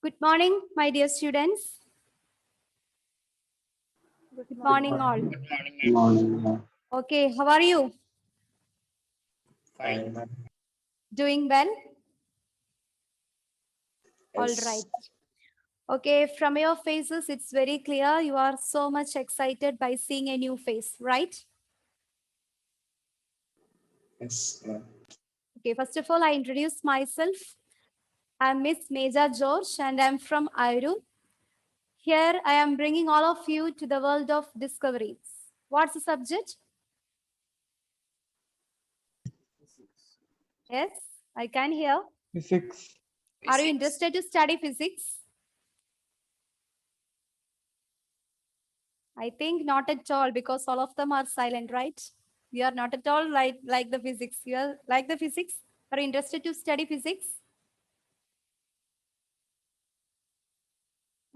Good morning, my dear students. Good morning, all. Good morning, ma'am. Okay, how are you? Fine, ma'am. Doing well? All Yes. right. Okay, from your faces, it's very clear you are so much excited by seeing a new face, right? Yes, ma'am. Okay, first of all, I introduce myself. I'm Miss Meja George and I'm from IRU. Here, I am bringing all of you to the world of discoveries. What's the subject? Yes, I can hear. Physics. Are you interested to study physics? I think not at all because all of them are silent, right? You are not at all like the physics. You are like the physics. Are you interested to study physics?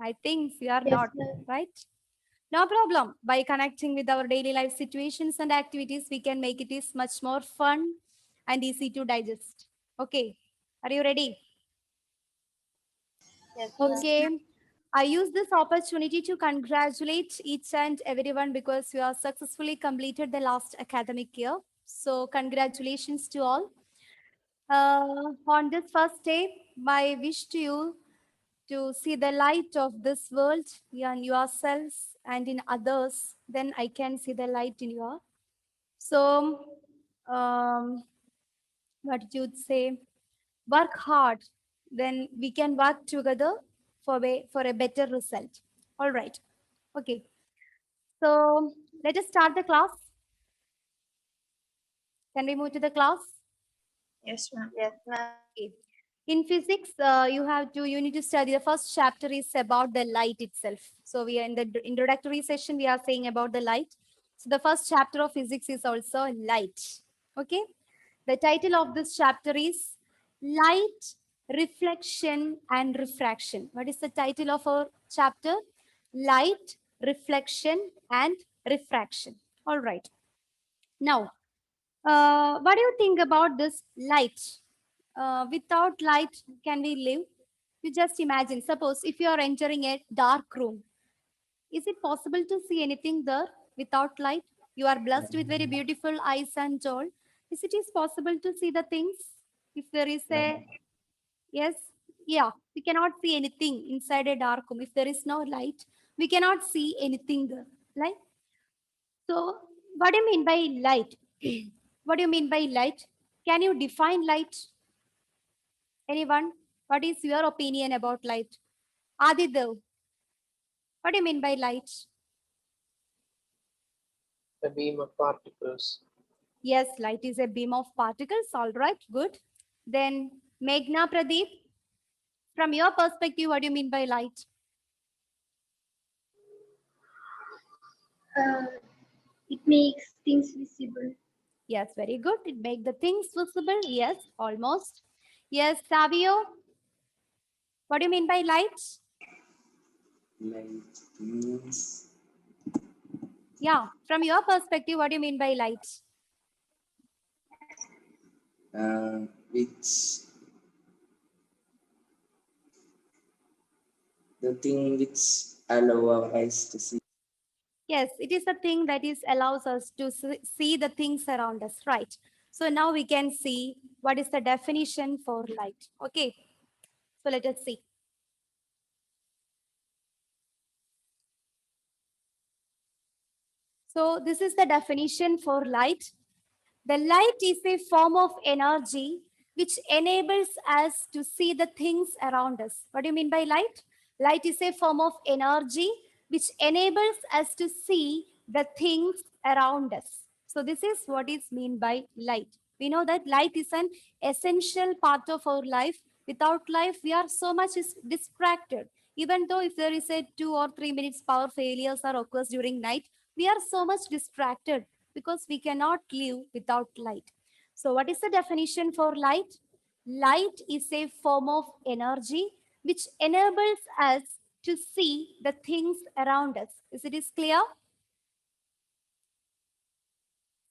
I think you are not, right? No problem. By connecting with our daily life situations and activities, we can make it is much more fun and easy to digest. Okay. Are you ready? Yes. Okay. I use this opportunity to congratulate each and everyone because you have successfully completed the last academic year. So congratulations to all. On this first day, my wish to you to see the light of this world in yourselves and in others. Then I can see the light in you. So, what you'd say? Work hard, then we can work together for a better result. All right. Okay. So let us start the class. Can we move to the class? Yes, ma'am. Yes, ma'am. Okay. In physics, you need to study the first chapter is about the light itself. So we are in the introductory session, we are saying about the light. So the first chapter of physics is also light. Okay. The title of this chapter is Light, Reflection and Refraction. What is the title of our chapter? Light, Reflection and Refraction. All right. Now, what do you think about this light? Without light, can we live? You just imagine, suppose if you are entering a dark room, is it possible to see anything there without light? You are blessed with very beautiful eyes and all. Is it is possible to see the things? If there is a, yes, yeah, we cannot see anything inside a dark room. If there is no light, we cannot see anything there. Right? So, what do you mean by light? What do you mean by light? Can you define light? Anyone? What is your opinion about light? Adidev, what do you mean by light? The beam of particles. Yes, light is a beam of particles. All right, good. Then Meghna Pradeep, from your perspective, what do you mean by light? It makes things visible. Yes, very good. It makes the things visible. Yes, almost. Yes, Savio, what do you mean by light? Light means Yeah, from your perspective, what do you mean by light? which the thing which allow our eyes to see. Yes, it is a thing that is allows us to see the things around us, right? So now we can see what is the definition for light. Okay, so let us see. So this is the definition for light. The light is a form of energy which enables us to see the things around us. What do you mean by light? Light is a form of energy which enables us to see the things around us. So this is what is meant by light. We know that light is an essential part of our life. Without life, we are so much distracted. Even though if there is a 2 or 3 minutes power failures or occurs during night, we are so much distracted because we cannot live without light. So what is the definition for light? Light is a form of energy which enables us to see the things around us. Is it is clear?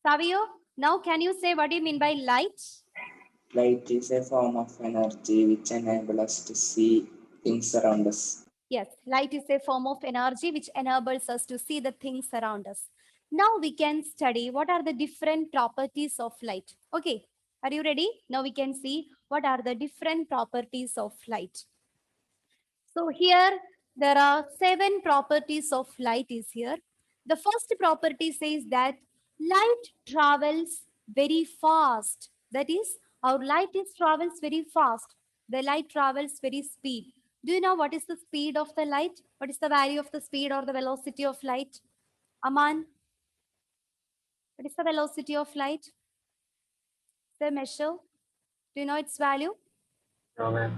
Savio, now can you say what do you mean by light? Light is a form of energy which enable us to see things around us. Yes, light is a form of energy which enables us to see the things around us. Now we can study what are the different properties of light. Okay, are you ready? Now we can see what are the different properties of light. So here there are 7 properties of light is here. The first property says that light travels very fast. That is, our light is travels very fast. The light travels very speed. Do you know what is the speed of the light? What is the value of the speed or the velocity of light? Aman, what is the velocity of light? The measure. Do you know its value? No, ma'am.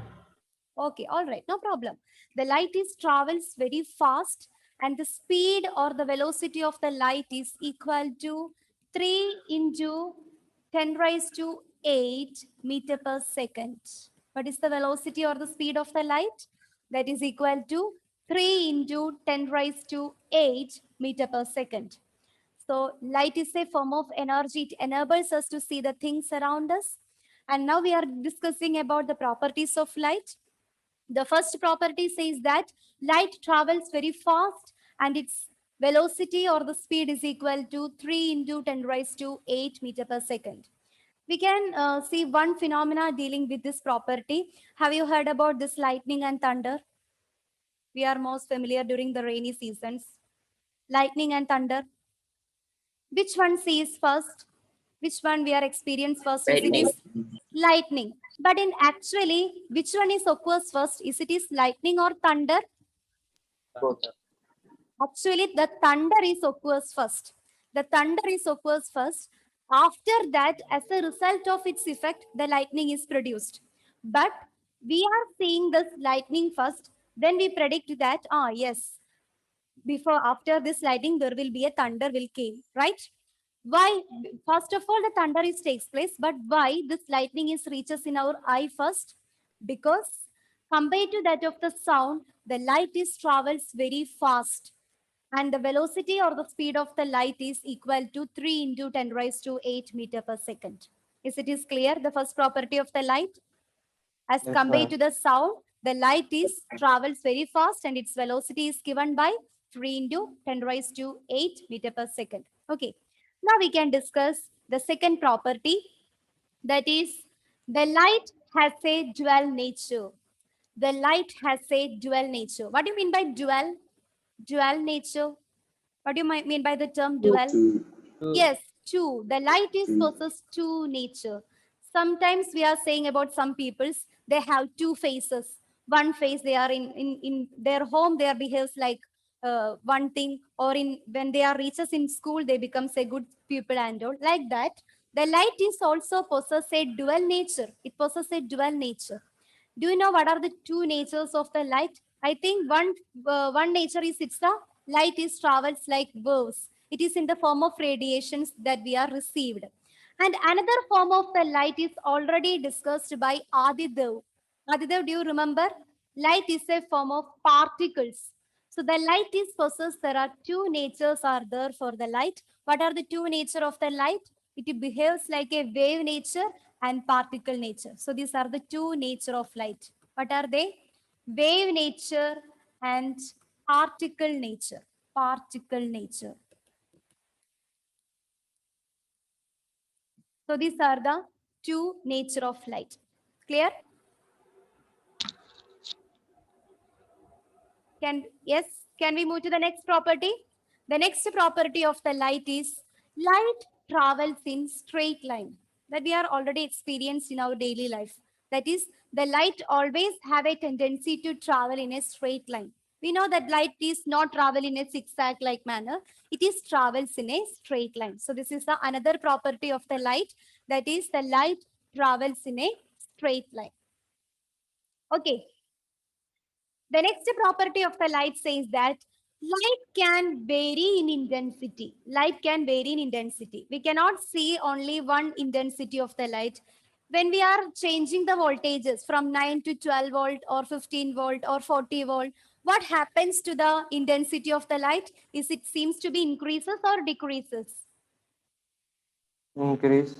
Okay, all right, no problem. The light is travels very fast and the speed or the velocity of the light is equal to 3 into 10 raised to 8 meter per second. What is the velocity or the speed of the light? That is equal to 3 into 10 raised to 8 meter per second. So light is a form of energy. It enables us to see the things around us. And now we are discussing about the properties of light. The first property says that light travels very fast and its velocity or the speed is equal to 3 into 10 raised to 8 meter per second. We can see one phenomena dealing with this property. Have you heard about this lightning and thunder? We are most familiar during the rainy seasons. Lightning and thunder. Which one sees first? Which one we are experienced first? Is it Lightning. is lightning. But in actually, which one is occurs first? Is it is lightning or thunder? Both. Actually, the thunder is occurs first. The thunder is occurs first. After that, as a result of its effect, the lightning is produced. But we are seeing this lightning first. Then we predict that, yes, before after this lightning, there will be a thunder will came, right? Why? First of all, the thunder is takes place, but why this lightning is reaches in our eye first? Because compared to that of the sound, the light is travels very fast and the velocity or the speed of the light is equal to 3 into 10 raised to 8 meter per second. Is it is clear the first property of the light? As Yes, compared ma'am. to the sound, the light is travels very fast and its velocity is given by 3 into 10 raised to 8 meter per second. Okay. Now we can discuss the second property, that is the light has a dual nature. The light has a dual nature. What do you mean by dual? Dual nature. What do you mean by the term dual? To, Yes, two. The light is to possessed two nature. Sometimes we are saying about some peoples, they have two faces. One face they are in their home, they are behaves like one thing, or in when they are reaches in school, they becomes a good pupil and all like that. The light is also possess a dual nature. It possesses a dual nature. Do you know what are the two natures of the light? I think one nature is it's the light is travels like waves. It is in the form of radiations that we are received. And another form of the light is already discussed by Adidev. Adidev, do you remember? Light is a form of particles. So the light is possessed. There are two natures are there for the light. What are the two nature of the light? It behaves like a wave nature and particle nature. So these are the two nature of light. What are they? Wave nature and particle nature. Particle nature. So these are the two nature of light. Clear? Yes, can we move to the next property? The next property of the light is light travels in straight line, that we are already experienced in our daily life. That is, the light always have a tendency to travel in a straight line. We know that light is not travel in a zigzag like manner. It is travels in a straight line. So this is the another property of the light. That is, the light travels in a straight line. Okay. The next property of the light says that light can vary in intensity. Light can vary in intensity. We cannot see only one intensity of the light. When we are changing the voltages from 9 to 12 volt or 15 volt or 40 volt, what happens to the intensity of the light? Is it seems to be increases or decreases? Increase.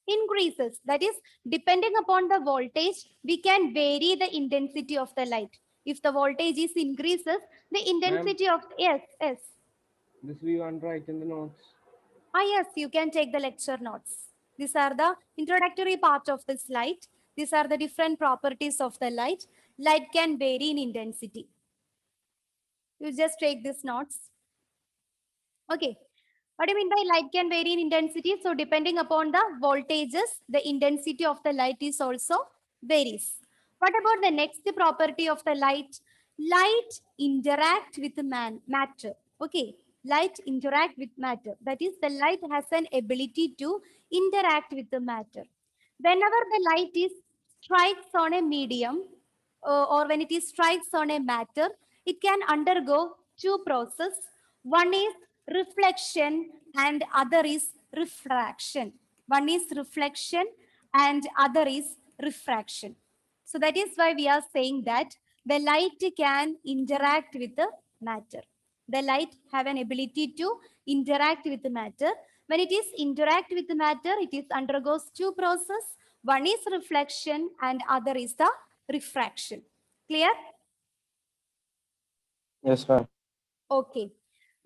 Increases. That is, depending upon the voltage, we can vary the intensity of the light. If the voltage is increases, the intensity of, yes, yes. This we want to write in the notes. Yes, you can take the lecture notes. These are the introductory part of this light. These are the different properties of the light. Light can vary in intensity. You just take these notes. Okay. What do you mean by light can vary in intensity? So depending upon the voltages, the intensity of the light is also varies. What about the next property of the light? Light interact with matter. Okay. Light interact with matter. That is, the light has an ability to interact with the matter. Whenever the light is strikes on a medium, or when it is strikes on a matter, it can undergo two processes. One is reflection and other is refraction. One is reflection and other is refraction. So that is why we are saying that the light can interact with the matter. The light have an ability to interact with the matter. When it is interact with the matter, it is undergoes two processes. One is reflection and other is the refraction. Clear? Yes, ma'am. Okay.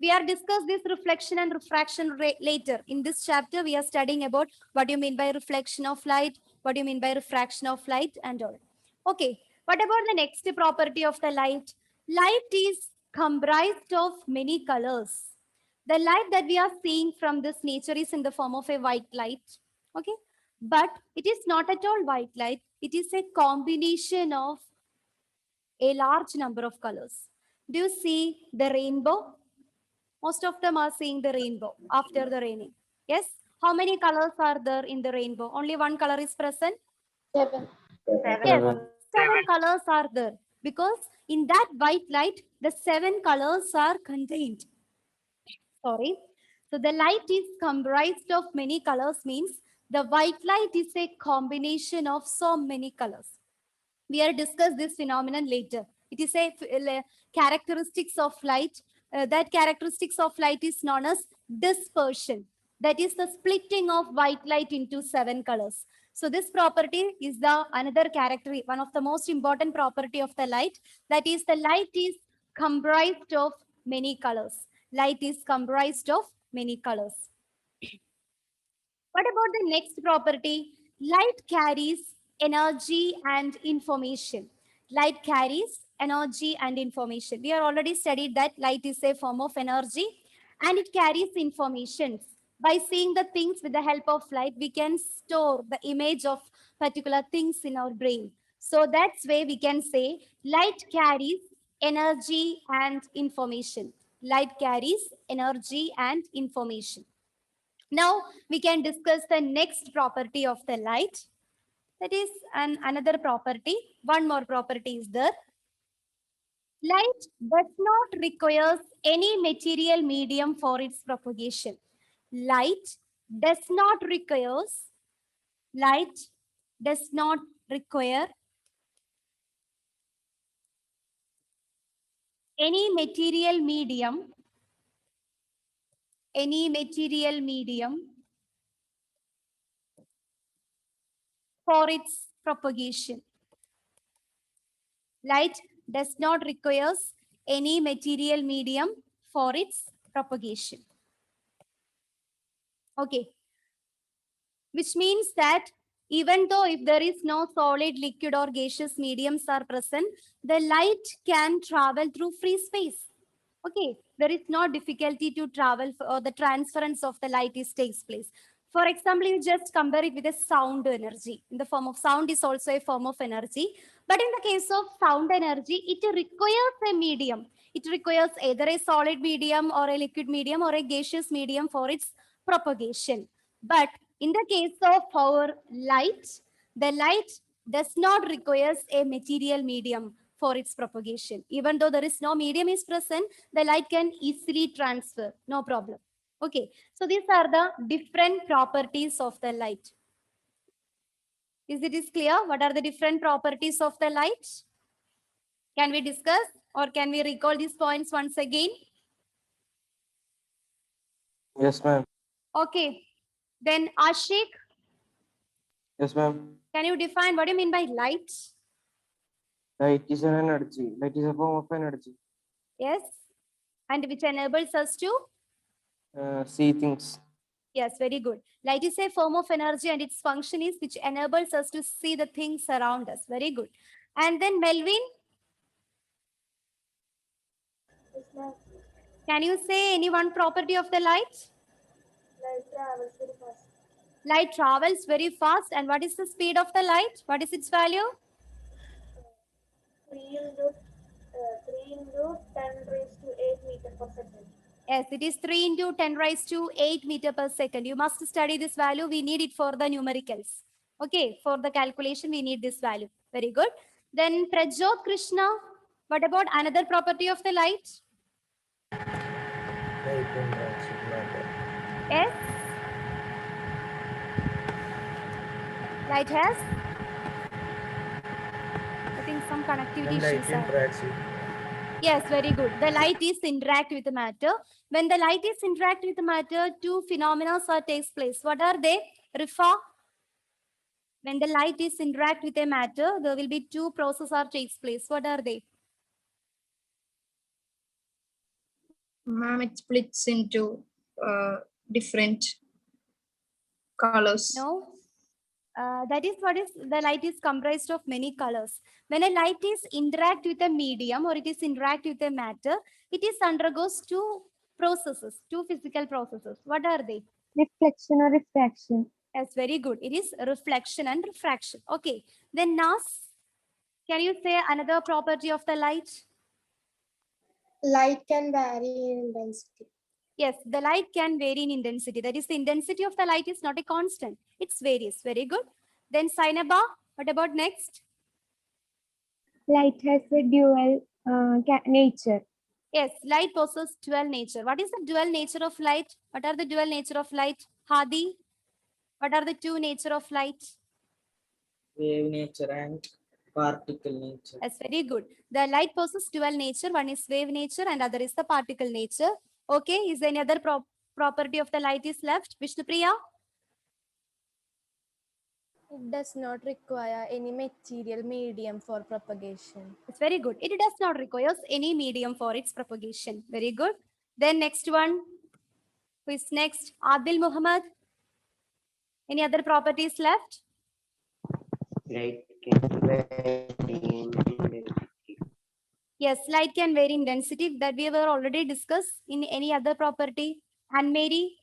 We are discuss this reflection and refraction later. In this chapter, we are studying about what do you mean by reflection of light, what do you mean by refraction of light and all. Okay. What about the next property of the light? Light is comprised of many colors. The light that we are seeing from this nature is in the form of a white light. Okay. But it is not at all white light. It is a combination of a large number of colors. Do you see the rainbow? Most of them are seeing the rainbow after the raining. Yes? How many colors are there in the rainbow? Only one color is present? Seven. Yes, Seven. seven colors are there. Because in that white light, the seven colors are contained. Sorry. So the light is comprised of many colors means the white light is a combination of so many colors. We will discuss this phenomenon later. It is a characteristics of light. That characteristics of light is known as dispersion. That is the splitting of white light into seven colors. So this property is the another character, one of the most important property of the light. That is the light is comprised of many colors. Light is comprised of many colors. What about the next property? Light carries energy and information. Light carries energy and information. We have already studied that light is a form of energy and it carries information. By seeing the things with the help of light, we can store the image of particular things in our brain. So that's why we can say light carries energy and information. Light carries energy and information. Now we can discuss the next property of the light. That is another property. One more property is there. Light does not require any material medium for its propagation. Light does not require any material medium for its propagation. Light does not require any material medium for its propagation. Okay. Which means that even though if there is no solid, liquid or gaseous mediums are present, the light can travel through free space. Okay. There is no difficulty to travel or the transference of the light takes place. For example, you just compare it with a sound energy. In the form of sound is also a form of energy. But in the case of sound energy, it requires a medium. It requires either a solid medium or a liquid medium or a gaseous medium for its propagation. But in the case of our light, the light does not require a material medium for its propagation. Even though there is no medium is present, the light can easily transfer, no problem. Okay, so these are the different properties of the light. Is it clear? What are the different properties of the light? Can we discuss or can we recall these points once again? Yes, ma'am. Okay, then Ashik, Yes, ma'am. can you define what do you mean by light? Light is an energy. Light is a form of energy. Yes. And which enables us to? See things. Yes, very good. Light is a form of energy and its function is which enables us to see the things around us. Very good. And then Melvin, Yes, ma'am. can you say any one property of the light? Light travels very fast. Light travels very fast. And what is the speed of the light? What is its value? 3 into 10 raised to 8 meters per second. Yes, it is 3 into 10 raised to 8 meter per second. You must study this value. We need it for the numericals. Okay, for the calculation, we need this value. Very good. Then Prajot Krishna, what about another property of the light? Yes. Light has? I think some connectivity issues are. Yes, very good. The light is interact with the matter. When the light is interact with the matter, two phenomena takes place. What are they? Rifa? When the light is interact with a matter, there will be two processes takes place. What are they? Ma'am, it splits into different colors. No. That is what is the light is comprised of many colors. When a light is interact with a medium or it is interact with a matter, it is undergoes two processes, two physical processes. What are they? Reflection or refraction. Yes, very good. It is reflection and refraction. Okay. Then Nas, can you say another property of the light? Light can vary in intensity. Yes, the light can vary in intensity. That is, the intensity of the light is not a constant. It's varies. Very good. Then Sainaba, what about next? Light has a dual nature. Yes, light possesses dual nature. What is the dual nature of light? What are the dual nature of light? Hadi, what are the two nature of light? Wave nature and particle nature. That's very good. The light possesses dual nature. One is wave nature and other is the particle nature. Okay, is there any other property of the light is left? Vishnupriya? It does not require any material medium for propagation. It's very good. It does not require any medium for its propagation. Very good. Then next one. Who is next? Adil Muhammad. Any other properties left? Light can vary in intensity. Yes, light can vary in density that we were already discussed in any other property. And Mary,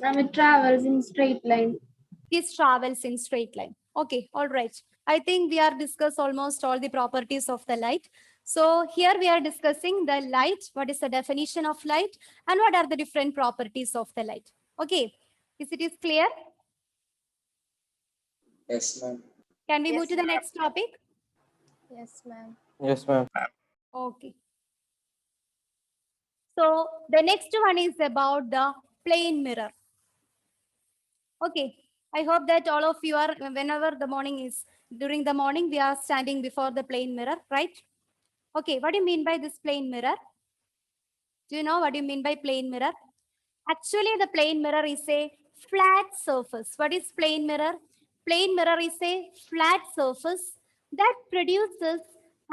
Ma'am, it travels in straight line. this travels in straight line. Okay, all right. I think we are discussed almost all the properties of the light. So here we are discussing the light. What is the definition of light and what are the different properties of the light? Okay, is it clear? Yes, ma'am. Can we Yes, move to the next topic? Yes, ma'am. Yes, ma'am. Okay. So the next one is about the plane mirror. Okay. I hope that all of you are, whenever the morning is, during the morning, we are standing before the plane mirror, right? Okay. What do you mean by this plane mirror? Do you know what do you mean by plane mirror? Actually, the plane mirror is a flat surface. What is plane mirror? Plane mirror is a flat surface that produces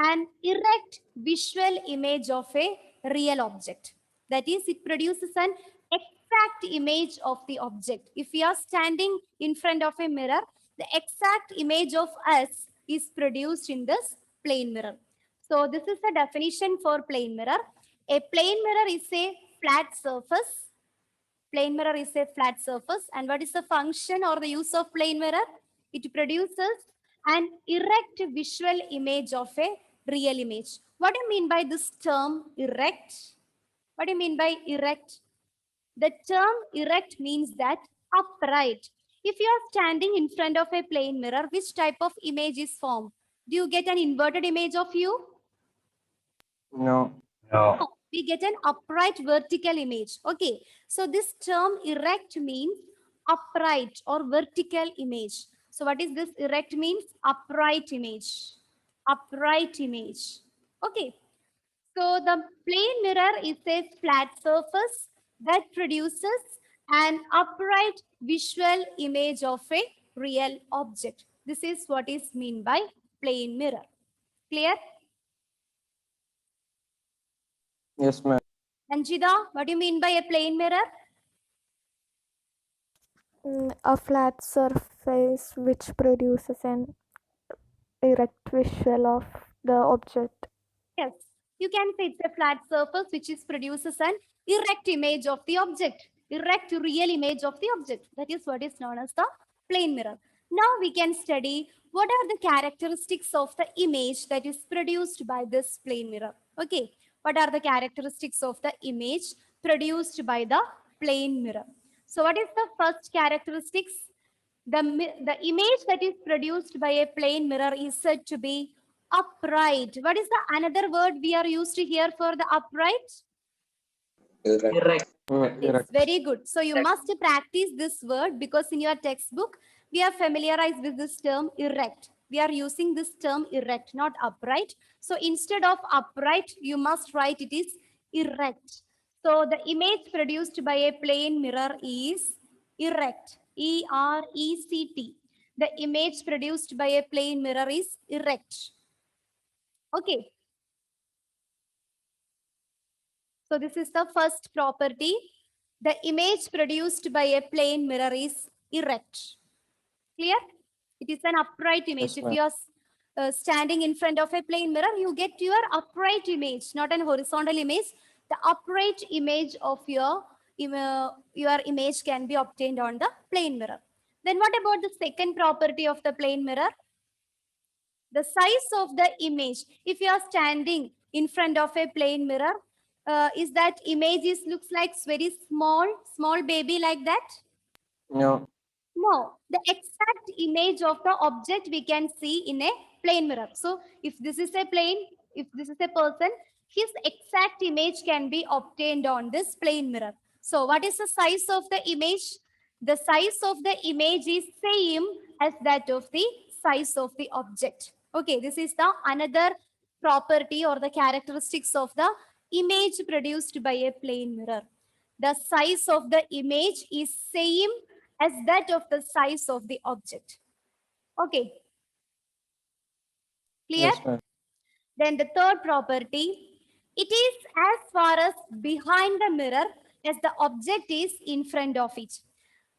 an erect visual image of a real object. That is, it produces an exact image of the object. If we are standing in front of a mirror, the exact image of us is produced in this plane mirror. So this is the definition for plane mirror. A plane mirror is a flat surface. Plane mirror is a flat surface. And what is the function or the use of plane mirror? It produces an erect visual image of a real image. What do you mean by this term erect? What do you mean by erect? The term erect means that upright. If you are standing in front of a plane mirror, which type of image is formed? Do you get an inverted image of you? No. No, we get an upright vertical image. Okay, so this term erect means upright or vertical image. So what is this erect means? Upright image. Upright image. Okay, so the plane mirror is a flat surface that produces an upright visual image of a real object. This is what is meant by plane mirror. Clear? Yes, ma'am. Anjita, what do you mean by a plane mirror? A flat surface which produces an erect visual of the object. Yes, you can say it's a flat surface which is produces an erect image of the object, erect real image of the object. That is what is known as the plane mirror. Now we can study what are the characteristics of the image that is produced by this plane mirror. Okay, what are the characteristics of the image produced by the plane mirror? So what is the first characteristics? The image that is produced by a plane mirror is said to be upright. What is the another word we are used to here for the upright? Erect. Yes, Erect. very good. So you must practice this word because in your textbook, we are familiarized with this term erect. We are using this term erect, not upright. So instead of upright, you must write it is erect. So the image produced by a plane mirror is erect, E-R-E-C-T. The image produced by a plane mirror is erect. Okay. So this is the first property. The image produced by a plane mirror is erect. Clear? It is an upright image. Yes, If ma'am. you are standing in front of a plane mirror, you get your upright image, not an horizontal image. The upright image of your image can be obtained on the plane mirror. Then what about the second property of the plane mirror? The size of the image. If you are standing in front of a plane mirror, is that image looks like very small baby like that? No. No, the exact image of the object we can see in a plane mirror. So if this is a plane, if this is a person, his exact image can be obtained on this plane mirror. So what is the size of the image? The size of the image is same as that of the size of the object. Okay, this is the another property or the characteristics of the image produced by a plane mirror. The size of the image is same as that of the size of the object. Okay. Clear? Yes, ma'am. Then the third property, it is as far as behind the mirror as the object is in front of it.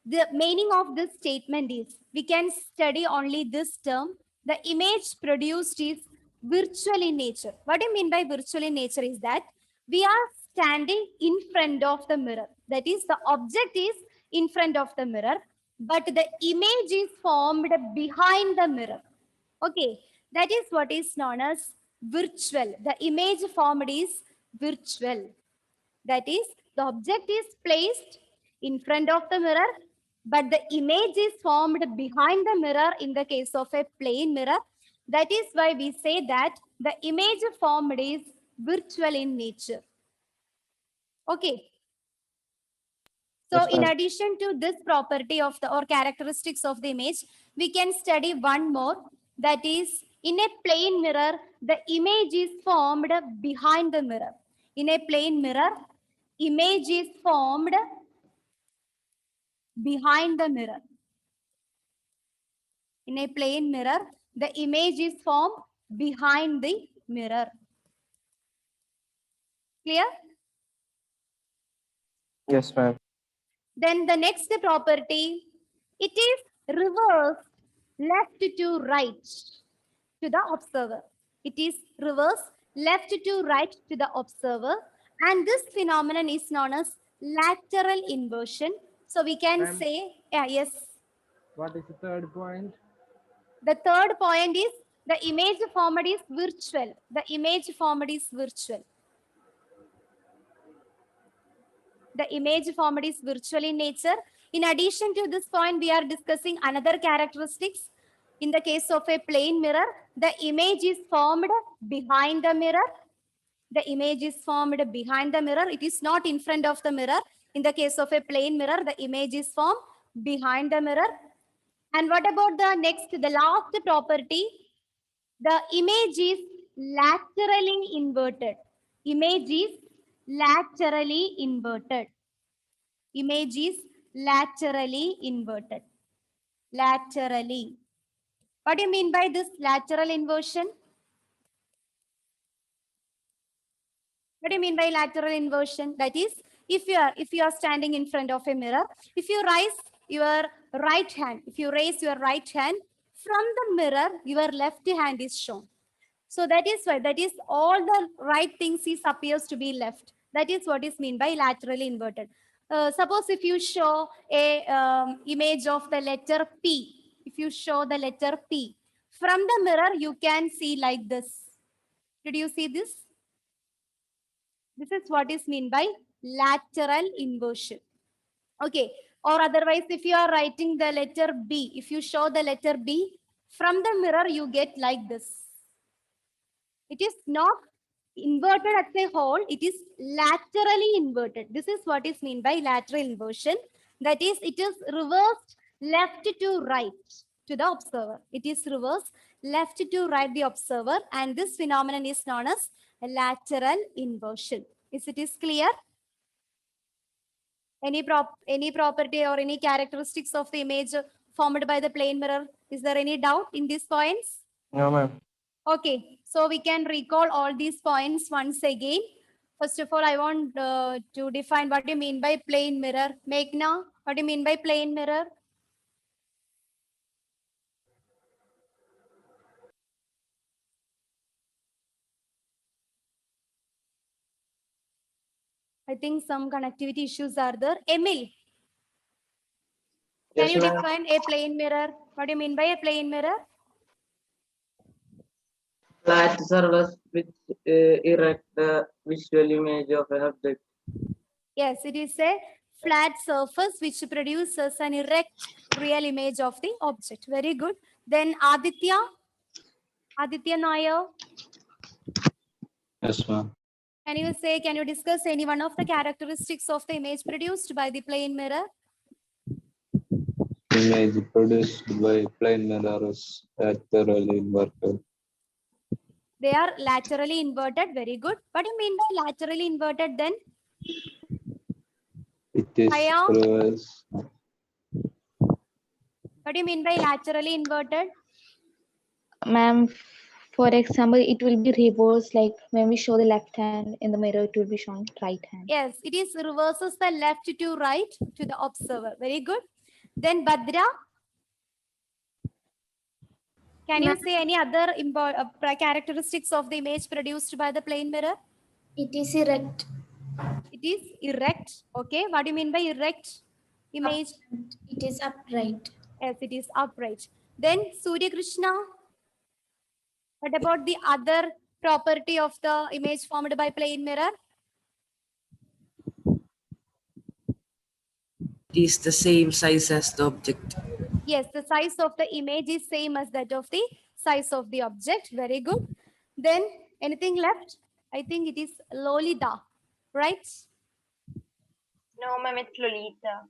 The meaning of this statement is, we can study only this term. The image produced is virtual in nature. What do you mean by virtual in nature is that we are standing in front of the mirror. That is, the object is in front of the mirror, but the image is formed behind the mirror. Okay, that is what is known as virtual. The image formed is virtual. That is, the object is placed in front of the mirror, but the image is formed behind the mirror in the case of a plane mirror. That is why we say that the image formed is virtual in nature. Okay. So Yes, in ma'am. addition to this property of the or characteristics of the image, we can study one more. That is, in a plane mirror, the image is formed behind the mirror. In a plane mirror, image is formed behind the mirror. In a plane mirror, the image is formed behind the mirror. Clear? Yes, ma'am. Then the next property, it is reversed left to right to the observer. It is reversed left to right to the observer. And this phenomenon is known as lateral inversion. So we can Ma'am. say, yeah, yes. What is the third point? The third point is the image formed is virtual. The image formed is virtual. The image formed is virtual in nature. In addition to this point, we are discussing another characteristics. In the case of a plane mirror, the image is formed behind the mirror. The image is formed behind the mirror. It is not in front of the mirror. In the case of a plane mirror, the image is formed behind the mirror. And what about the next, the last property? The image is laterally inverted. Image is laterally inverted. Image is laterally inverted. Laterally. What do you mean by this lateral inversion? What do you mean by lateral inversion? That is, if you are standing in front of a mirror, if you raise your right hand, from the mirror, your left hand is shown. So that is why, that is all the right things is appears to be left. That is what is mean by laterally inverted. Suppose if you show a image of the letter P, if you show the letter P from the mirror, you can see like this. Did you see this? This is what is mean by lateral inversion. Okay. Or otherwise, if you are writing the letter B, if you show the letter B from the mirror, you get like this. It is not inverted as a whole, it is laterally inverted. This is what is mean by lateral inversion. That is, it is reversed left to right to the observer. It is reversed left to right the observer, and this phenomenon is known as lateral inversion. Is it is clear? Any property or any characteristics of the image formed by the plane mirror? Is there any doubt in these points? No, ma'am. Okay, so we can recall all these points once again. First of all, I want to define what do you mean by plane mirror. Meghna, what do you mean by plane mirror? I think some connectivity issues are there. Emil, can Yes, you ma'am. define a plane mirror? What do you mean by a plane mirror? Flat surface which erect the visual image of an object. Yes, it is a flat surface which produces an erect real image of the object. Very good. Then Aditya Nair, Yes, ma'am. can you discuss any one of the characteristics of the image produced by the plane mirror? Image produced by plane mirror is laterally inverted. They are laterally inverted. Very good. What do you mean by laterally inverted then? It is Aya? reverse. What do you mean by laterally inverted? Ma'am, for example, it will be reversed, like when we show the left hand in the mirror, it will be shown right hand. Yes, it is reverses the left to right to the observer. Very good. Then Badra, can you say any other characteristics of the image produced by the plane mirror? It is erect. It is erect. Okay, what do you mean by erect image? It is upright. Yes, it is upright. Then Surya Krishna, what about the other property of the image formed by plane mirror? It is the same size as the object. Yes, the size of the image is same as that of the size of the object. Very good. Then anything left? I think it is Lolita, right? No, ma'am, it's Lolita.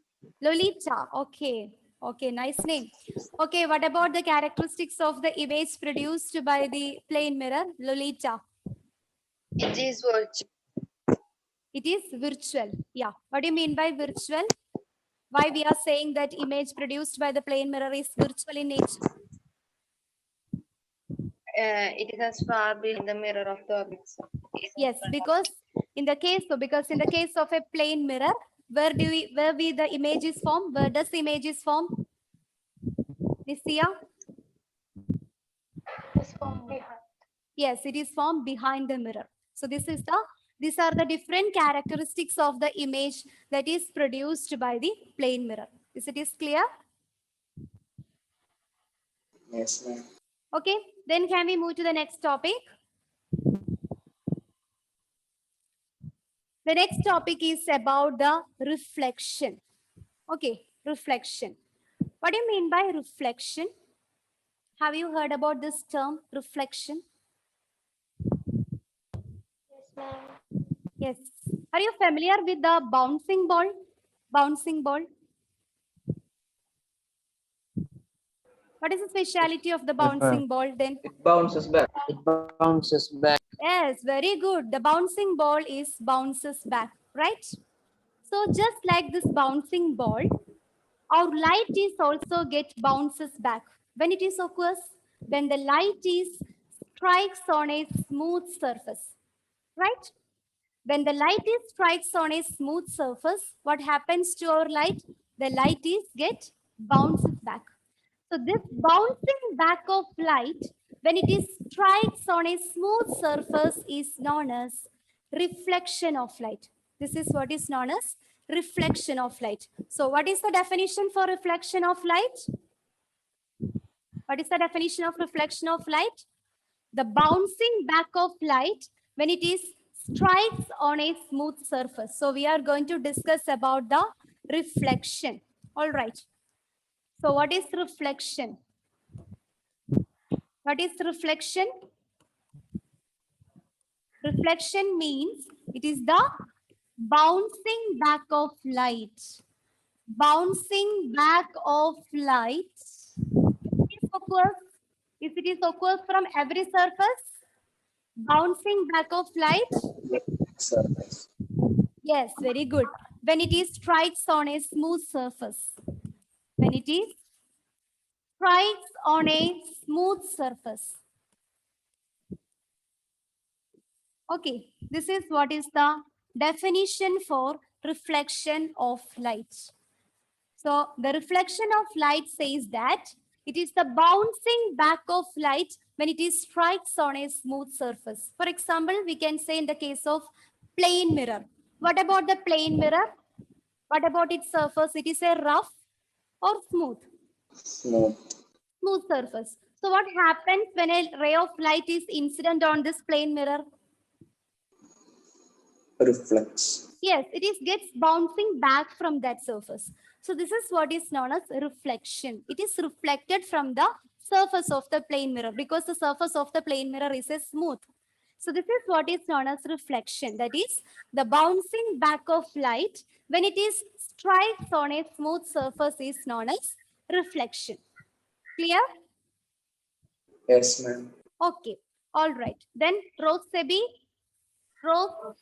Lolita. Okay. Okay, nice name. Okay, what about the characteristics of the image produced by the plane mirror? Lolita. It is virtual. It is virtual. Yeah. What do you mean by virtual? Why we are saying that image produced by the plane mirror is virtual in nature? It is as far behind the mirror of the object. Yes, because in the case of a plane mirror, where the image is formed? Where does the image is formed? Nisia? It's from behind. Yes, it is formed behind the mirror. So these are the different characteristics of the image that is produced by the plane mirror. Is it is clear? Yes, ma'am. Okay, then can we move to the next topic? The next topic is about the reflection. Okay, reflection. What do you mean by reflection? Have you heard about this term, reflection? Yes, ma'am. Yes. Are you familiar with the bouncing ball? Bouncing ball. What is the speciality of the bouncing ball then? It bounces back. It bounces back. Yes, very good. The bouncing ball is bounces back, right? So just like this bouncing ball, our light is also bounces back. When it is occurs, when the light is strikes on a smooth surface, right? When the light is strikes on a smooth surface, what happens to our light? The light is get bounces back. So this bouncing back of light, when it is strikes on a smooth surface, is known as reflection of light. This is what is known as reflection of light. So what is the definition for reflection of light? What is the definition of reflection of light? The bouncing back of light when it is strikes on a smooth surface. So we are going to discuss about the reflection. All right. So what is reflection? What is reflection? Reflection means it is the bouncing back of light. Bouncing back of light. If it is occurs from every surface, bouncing back of light. Surface. Yes, very good. When it is strikes on a smooth surface. When it is strikes on a smooth surface. Okay, this is what is the definition for reflection of light. So the reflection of light says that it is the bouncing back of light when it is strikes on a smooth surface. For example, we can say in the case of plane mirror. What about the plane mirror? What about its surface? It is a rough or smooth? Smooth. Smooth surface. So what happens when a ray of light is incident on this plane mirror? Reflects. Yes, it is gets bouncing back from that surface. So this is what is known as reflection. It is reflected from the surface of the plane mirror because the surface of the plane mirror is a smooth. So this is what is known as reflection. That is the bouncing back of light when it is strikes on a smooth surface is known as reflection. Clear? Yes, ma'am. Okay. All right. Then Rose Sebi. Rose,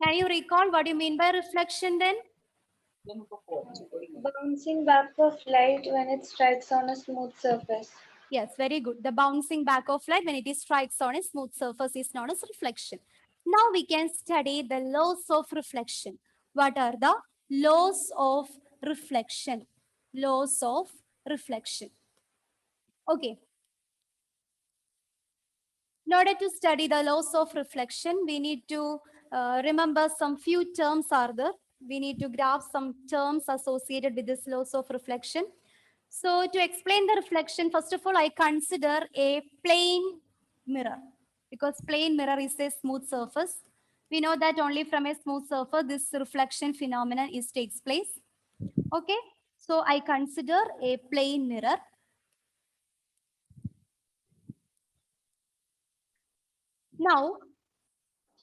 can you recall what you mean by reflection then? Bouncing back of light when it strikes on a smooth surface. Yes, very good. The bouncing back of light when it is strikes on a smooth surface is known as reflection. Now we can study the laws of reflection. What are the laws of reflection? Laws of reflection. Okay. In order to study the laws of reflection, we need to remember some few terms are there. We need to grasp some terms associated with this laws of reflection. So to explain the reflection, first of all, I consider a plane mirror because plane mirror is a smooth surface. We know that only from a smooth surface, this reflection phenomenon takes place. Okay, so I consider a plane mirror. Now,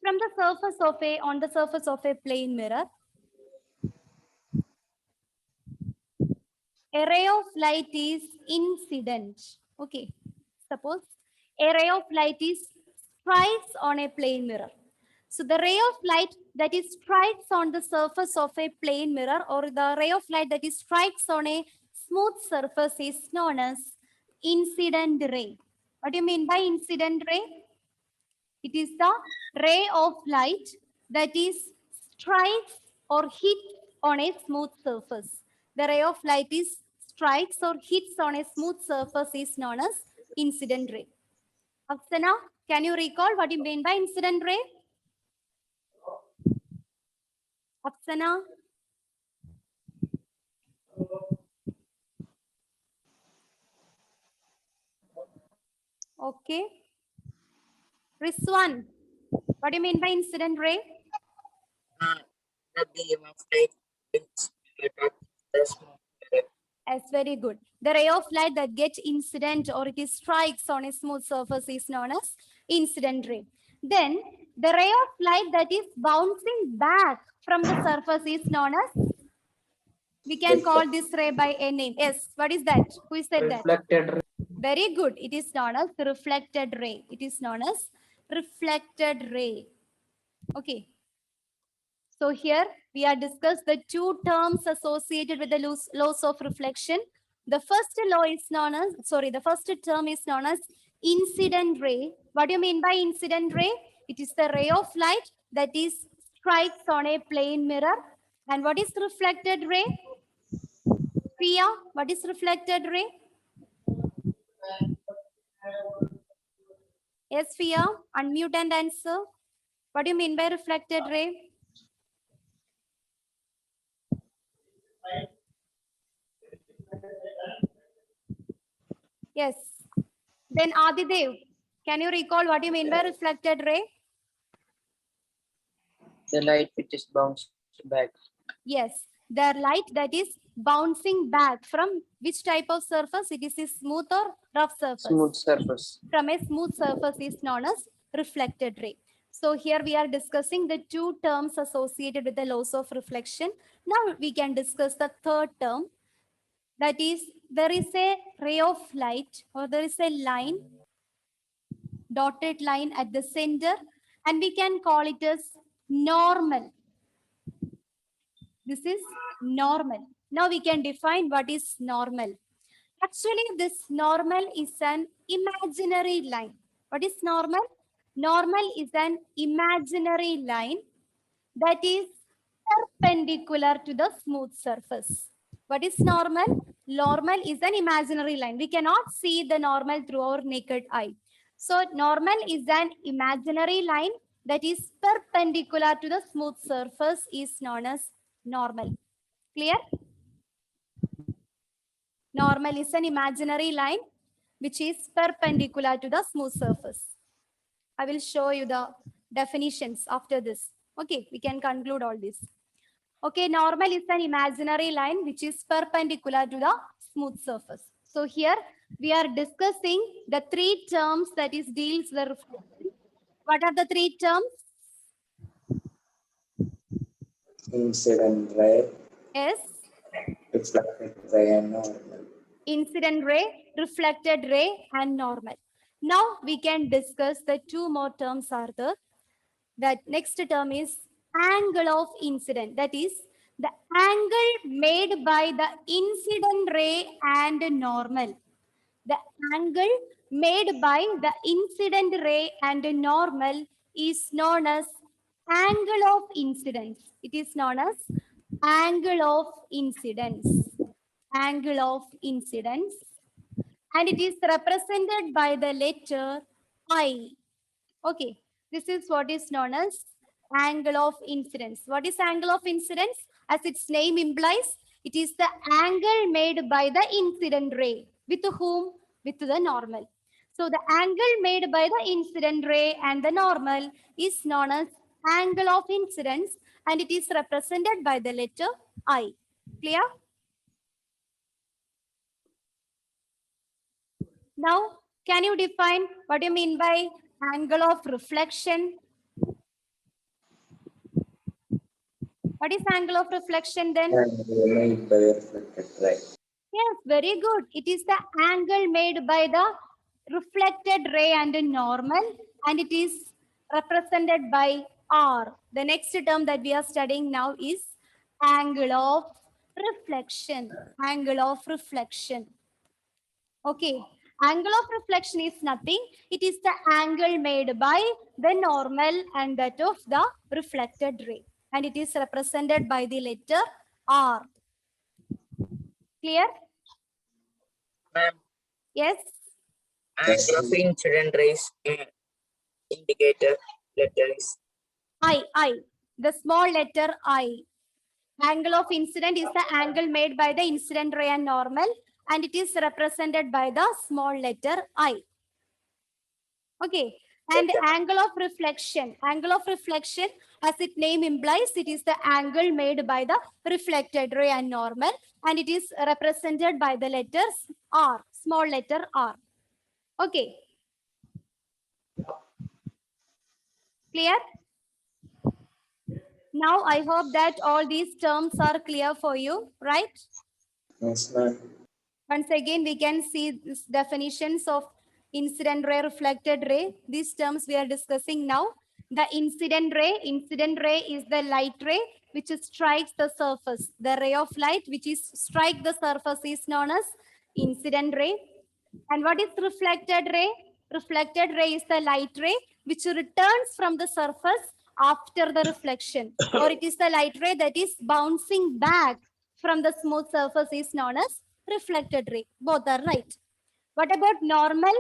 from the surface of on the surface of a plane mirror, a ray of light is incident. Okay, suppose a ray of light is strikes on a plane mirror. So the ray of light that is strikes on the surface of a plane mirror or the ray of light that is strikes on a smooth surface is known as incident ray. What do you mean by incident ray? It is the ray of light that is strikes or hit on a smooth surface. The ray of light is strikes or hits on a smooth surface is known as incident ray. Afsana, can you recall what you mean by incident ray? Afsana? Okay. Rizwan, what do you mean by incident ray? The beam of light hits the smooth mirror. That's very good. The ray of light that gets incident or it strikes on a smooth surface is known as incident ray. Then the ray of light that is bouncing back from the surface is known as, we can call this ray by a name. Yes, what is that? Who said that? Reflected ray. Very good. It is known as reflected ray. It is known as reflected ray. Okay. So here we are discussed the two terms associated with the laws of reflection. The first law is known as, the first term is known as incident ray. What do you mean by incident ray? It is the ray of light that is strikes on a plane mirror. And what is reflected ray? Priya, what is reflected ray? Yes, Priya, unmute and answer. What do you mean by reflected ray? Yes. Then Adidev, can you recall what you mean by reflected ray? The light which is bounced back. Yes, the light that is bouncing back from which type of surface? It is a smooth or rough surface? Smooth surface. From a smooth surface is known as reflected ray. So here we are discussing the two terms associated with the laws of reflection. Now we can discuss the third term. That is, there is a ray of light, or there is a line, dotted line at the center, and we can call it as normal. This is normal. Now we can define what is normal. Actually, this normal is an imaginary line. What is normal? Normal is an imaginary line that is perpendicular to the smooth surface. What is normal? Normal is an imaginary line. We cannot see the normal through our naked eye. So normal is an imaginary line that is perpendicular to the smooth surface is known as normal. Clear? Normal is an imaginary line which is perpendicular to the smooth surface. I will show you the definitions after this. Okay, we can conclude all this. Okay, normal is an imaginary line which is perpendicular to the smooth surface. So here we are discussing the three terms that is deals the reflection. What are the three terms? Incident ray, Yes. reflected ray, and normal. Incident ray, reflected ray, and normal. Now we can discuss the two more terms are there. That next term is angle of incident. That is the angle made by the incident ray and normal. The angle made by the incident ray and normal is known as angle of incidence. It is known as angle of incidence. Angle of incidence. And it is represented by the letter I. Okay, this is what is known as angle of incidence. What is angle of incidence? As its name implies, it is the angle made by the incident ray. With whom? With the normal. So the angle made by the incident ray and the normal is known as angle of incidence, and it is represented by the letter I. Clear? Now, can you define what you mean by angle of reflection? What is angle of reflection then? Angle made by reflected ray. Yes, very good. It is the angle made by the reflected ray and normal, and it is represented by R. The next term that we are studying now is angle of reflection. Angle of reflection. Okay. Angle of reflection is nothing. It is the angle made by the normal and that of the reflected ray. And it is represented by the letter R. Clear? Ma'am, Yes? angle of incident rays indicator letter is I. The small letter I. Angle of incident is the angle made by the incident ray and normal, and it is represented by the small letter I. Okay. And angle of reflection. Angle of reflection, as its name implies, it is the angle made by the reflected ray and normal, and it is represented by the letters R, small letter R. Okay. Clear? Now I hope that all these terms are clear for you, right? Yes, ma'am. Once again, we can see these definitions of incident ray, reflected ray. These terms we are discussing now. The incident ray is the light ray which strikes the surface. The ray of light which is strike the surface is known as incident ray. And what is reflected ray? Reflected ray is the light ray which returns from the surface after the reflection, or it is the light ray that is bouncing back from the smooth surface is known as reflected ray. Both are right. What about normal?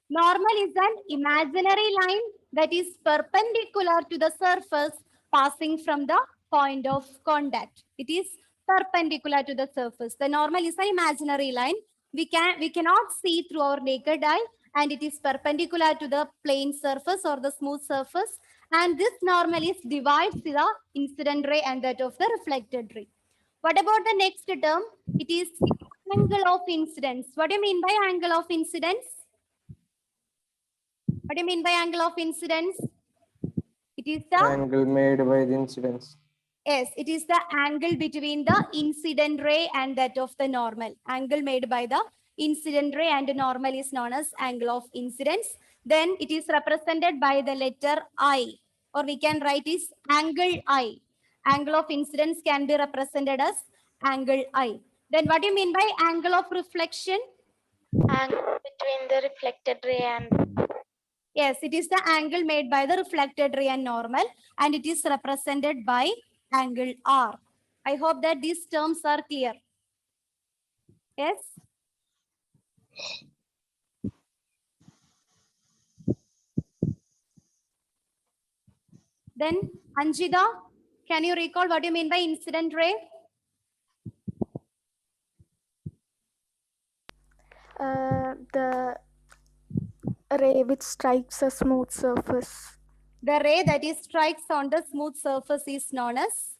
Normal is an imaginary line that is perpendicular to the surface passing from the point of contact. It is perpendicular to the surface. The normal is an imaginary line. We cannot see through our naked eye, and it is perpendicular to the plane surface or the smooth surface. And this normal is divides the incident ray and that of the reflected ray. What about the next term? It is angle of incidence. What do you mean by angle of incidence? What do you mean by angle of incidence? It is the Angle made by the incidence. yes, it is the angle between the incident ray and that of the normal. Angle made by the incident ray and normal is known as angle of incidence. Then it is represented by the letter I, or we can write is angle I. Angle of incidence can be represented as angle I. Then what do you mean by angle of reflection? Angle between the reflected ray and Yes, it is the angle made by the reflected ray and normal, and it is represented by angle R. I hope that these terms are clear. Yes? Then, Anjita, can you recall what you mean by incident ray? The ray which strikes a smooth surface. The ray that is strikes on the smooth surface is known as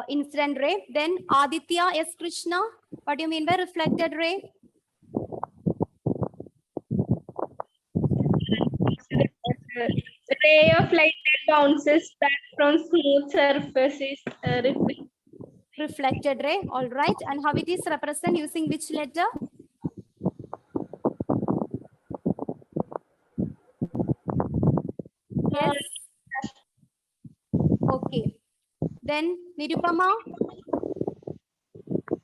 incident ray. Then, Aditya S. Krishna, what do you mean by reflected ray? Ray of light that bounces back from smooth surface is Reflected ray, all right. And how it is represented using which letter? Yes. Okay. Then Nirupama,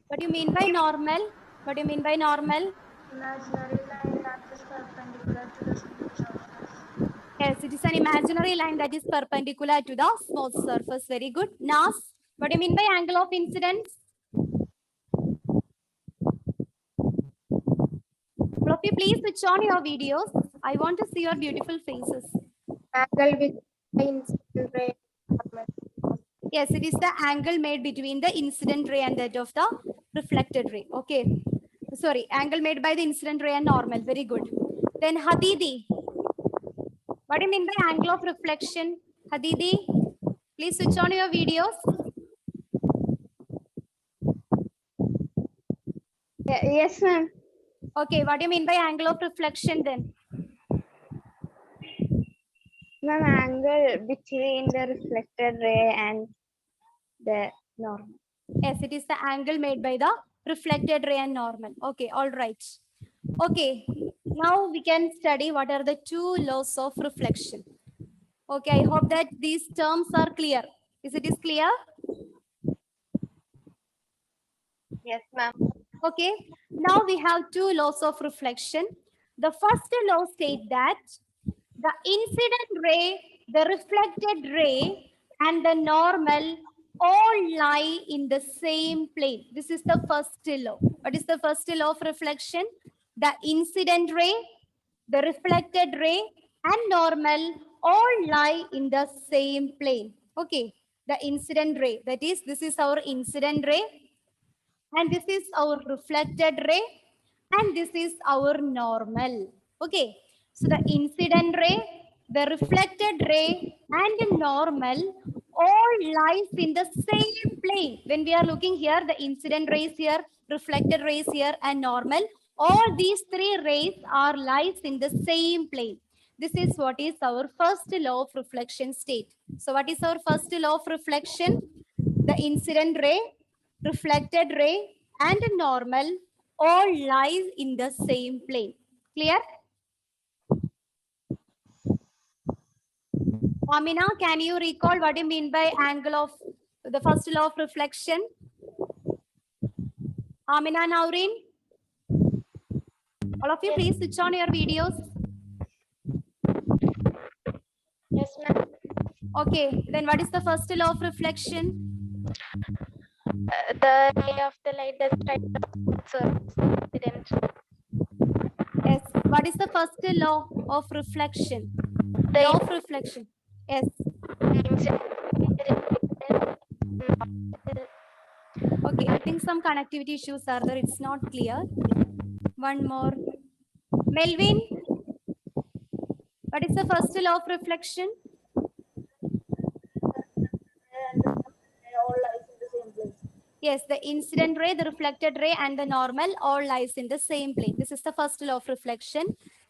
what do you mean by normal? What do you mean by normal? imaginary line that is perpendicular to the smooth surface. Yes, it is an imaginary line that is perpendicular to the smooth surface. Very good. Nas, what do you mean by angle of incidence? All of you, please switch on your videos. I want to see your beautiful faces. Angle with the incident ray. Yes, it is the angle made between the incident ray and that of the reflected ray. Okay. Sorry, angle made by the incident ray and normal. Very good. Then Hadidi. What do you mean by angle of reflection? Hadidi, please switch on your videos. Yes, ma'am. Okay, what do you mean by angle of reflection then? Ma'am, angle between the reflected ray and the normal. Yes, it is the angle made by the reflected ray and normal. Okay, all right. Okay, now we can study what are the two laws of reflection. Okay, I hope that these terms are clear. Is it clear? Yes, ma'am. Okay, now we have two laws of reflection. The first law states that the incident ray, the reflected ray, and the normal all lie in the same plane. This is the first law. What is the first law of reflection? The incident ray, the reflected ray, and normal all lie in the same plane. Okay, the incident ray, that is, this is our incident ray, and this is our reflected ray, and this is our normal. Okay, so the incident ray, the reflected ray, and the normal all lies in the same plane. When we are looking here, the incident rays here, reflected rays here, and normal, all these three rays are lies in the same plane. This is what is our first law of reflection state. So what is our first law of reflection? The incident ray, reflected ray, and normal all lies in the same plane. Clear? Amina, can you recall what you mean by angle of the first law of reflection? Amina Naurin? All of you, please switch on your videos. Yes, ma'am. Okay, then what is the first law of reflection? The ray of the light that strikes the surface incident. Yes. What is the first law of reflection? The Law of reflection. Yes. Okay, I think some connectivity issues are there. It's not clear. One more. Melvin, what is the first law of reflection? Yes, the incident ray, the reflected ray, and the normal all lies in the same plane. This is the first law of reflection.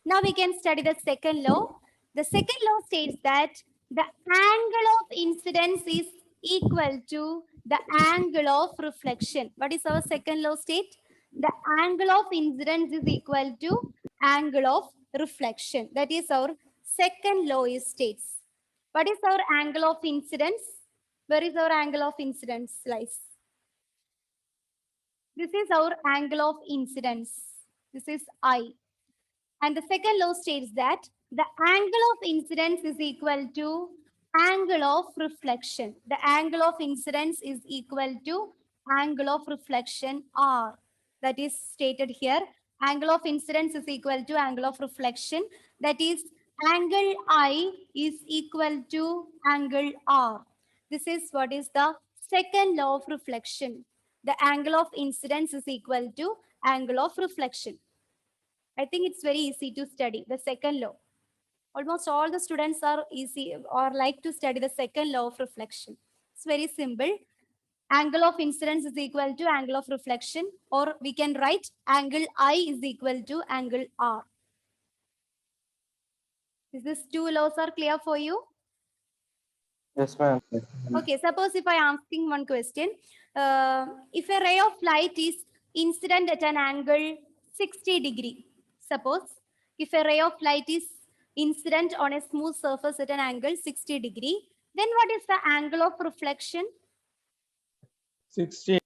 Now we can study the second law. The second law states that the angle of incidence is equal to the angle of reflection. What is our second law state? The angle of incidence is equal to angle of reflection. That is our second law is states. What is our angle of incidence? Where is our angle of incidence lies? This is our angle of incidence. This is I. And the second law states that the angle of incidence is equal to angle of reflection. The angle of incidence is equal to angle of reflection R. That is stated here. Angle of incidence is equal to angle of reflection. That is angle I is equal to angle R. This is what is the second law of reflection. The angle of incidence is equal to angle of reflection. I think it's very easy to study the second law. Almost all the students are easy or like to study the second law of reflection. It's very simple. Angle of incidence is equal to angle of reflection, or we can write angle I is equal to angle R. Is this two laws are clear for you? Yes, ma'am. Okay, suppose if I am asking one question, if a ray of light is incident at an angle 60 degree, suppose if a ray of light is incident on a smooth surface at an angle 60 degree, then what is the angle of reflection? 60.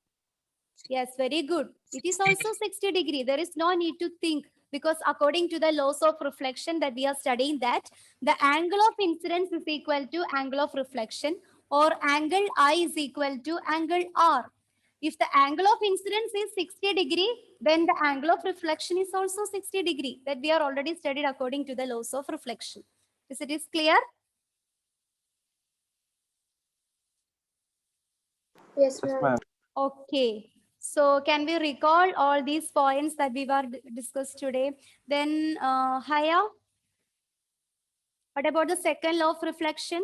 Yes, very good. It is also 60 degree. There is no need to think, because according to the laws of reflection that we are studying, that the angle of incidence is equal to angle of reflection, or angle I is equal to angle R. If the angle of incidence is 60 degree, then the angle of reflection is also 60 degree. That we are already studied according to the laws of reflection. Is it is clear? Yes, Yes, ma'am. ma'am. Okay. So can we recall all these points that we were discussed today? Then Haya, what about the second law of reflection?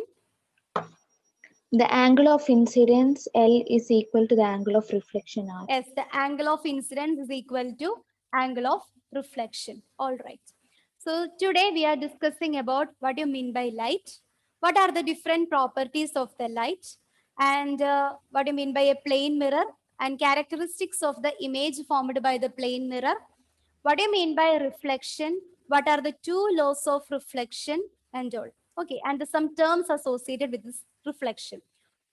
The angle of incidence L is equal to the angle of reflection R. Yes, the angle of incidence is equal to angle of reflection. All right. So today we are discussing about what you mean by light. What are the different properties of the light? And what you mean by a plane mirror, and characteristics of the image formed by the plane mirror. What do you mean by reflection? What are the two laws of reflection and all? Okay, and some terms associated with this reflection.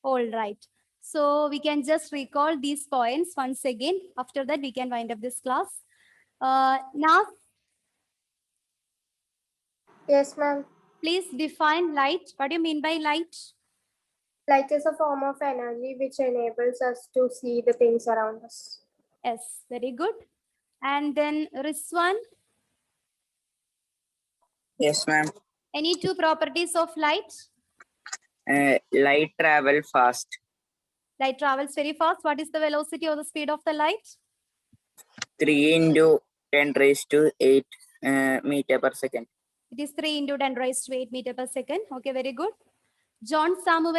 All right. So we can just recall these points once again. After that, we can wind up this class. Now, Yes, ma'am. please define light. What do you mean by light? Light is a form of energy which enables us to see the things around us. Yes, very good. And then Rizwan, Yes, ma'am. any two properties of light? Light travel fast. Light travels very fast. What is the velocity or the speed of the light? 3 into 10 raised to 8 meter per second. It is 3 into 10 raised to 8 meter per second. Okay, very good. John Samuel.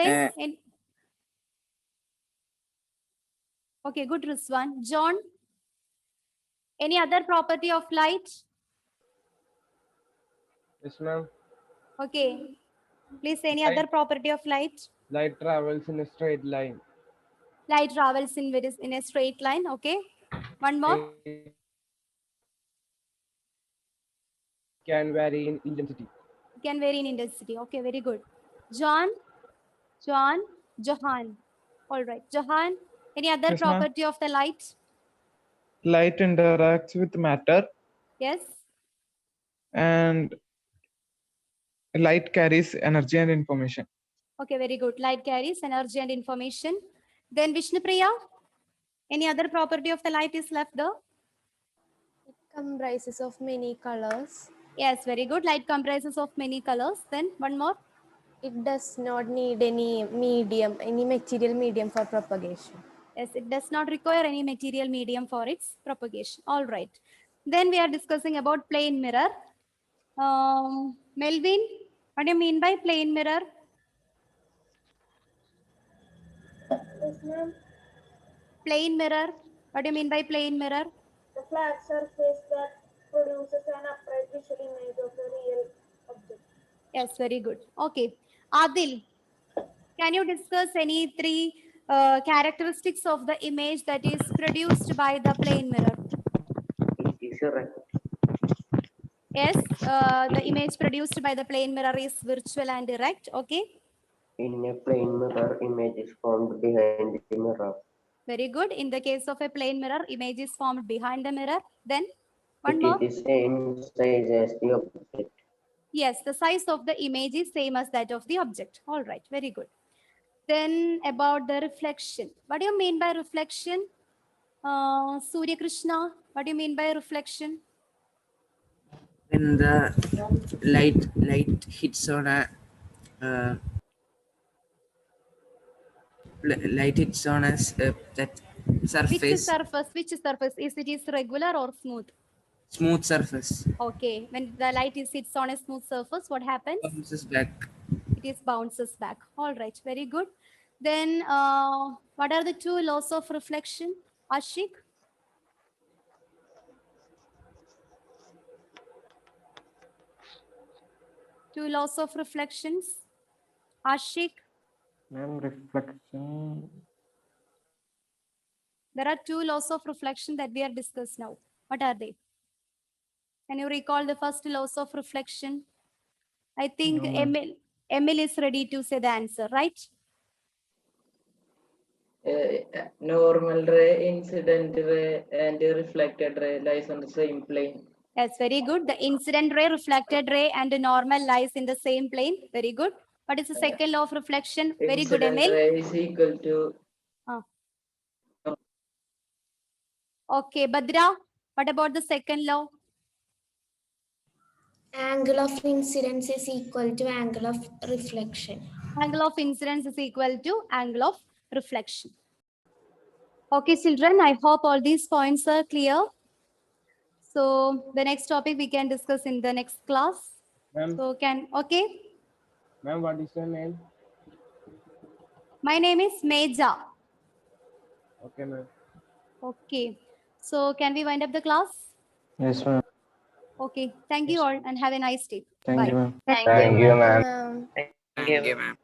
Okay, good, Rizwan. John, any other property of light? Yes, ma'am. Okay. Please, any other property of light? Light travels in a straight line. Light travels in a straight line. Okay. One more. It can vary in intensity. It can vary in intensity. Okay, very good. Johan. All right. Johan, any other Yes, ma'am. property of the light? Light interacts with matter Yes. And light carries energy and information. Okay, very good. Light carries energy and information. Then Vishnupriya, any other property of the light is left there? It comprises of many colors. Yes, very good. Light comprises of many colors. Then one more. It does not need any medium, any material medium for propagation. Yes, it does not require any material medium for its propagation. All right. Then we are discussing about plane mirror. Melvin, what do you mean by plane mirror? Yes, ma'am. Plane mirror. What do you mean by plane mirror? The flat surface that produces an upright visual image of the real object. Yes, very good. Okay. Adil, can you discuss any three characteristics of the image that is produced by the plane mirror? It is erect. Yes, the image produced by the plane mirror is virtual and direct. Okay. In a plane mirror, image is formed behind the mirror. Very good. In the case of a plane mirror, image is formed behind the mirror. Then one more. It is same size as the object. Yes, the size of the image is same as that of the object. All right, very good. Then about the reflection. What do you mean by reflection? Surya Krishna, what do you mean by reflection? When the light hits on a light hits on a that surface. Which surface? Which surface? Is it is regular or smooth? Smooth surface. Okay, when the light is hits on a smooth surface, what happens? Bounces back. It is bounces back. All right, very good. Then what are the two laws of reflection? Ashik? Two laws of reflections. Ashik? Ma'am, reflection. There are two laws of reflection that we are discussed now. What are they? Can you recall the first laws of reflection? I think No, ma'am. Emil is ready to say the answer, right? Normal ray, incident ray, and reflected ray lies on the same plane. That's very good. The incident ray, reflected ray, and the normal lies in the same plane. Very good. What is the second law of reflection? Very good, Incident Emil. ray is equal to Okay, Badra, what about the second law? Angle of incidence is equal to angle of reflection. Angle of incidence is equal to angle of reflection. Okay, children, I hope all these points are clear. So the next topic we can discuss in the next class. Ma'am, So okay. ma'am, what is your name? My name is Meja. Okay, ma'am. Okay. So can we wind up the class? Yes, ma'am. Okay. Thank you all and have a nice day. Thank Bye. you, ma'am. Thank you, ma'am. ma'am. Thank you, ma'am.